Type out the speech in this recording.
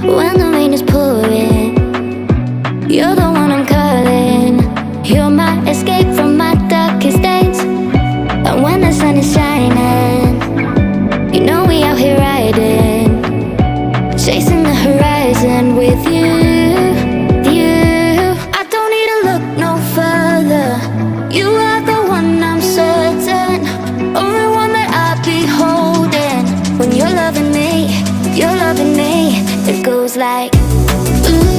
when the rain is pouring. You're the one I'm calling. You're my escape from my darkest days. And when the sun is shining, you know we out here riding, chasing the horizon with you. I don't need to look no further. You are the one I'm certain, only one that I'll be holding. When you're loving me, it goes like ooh.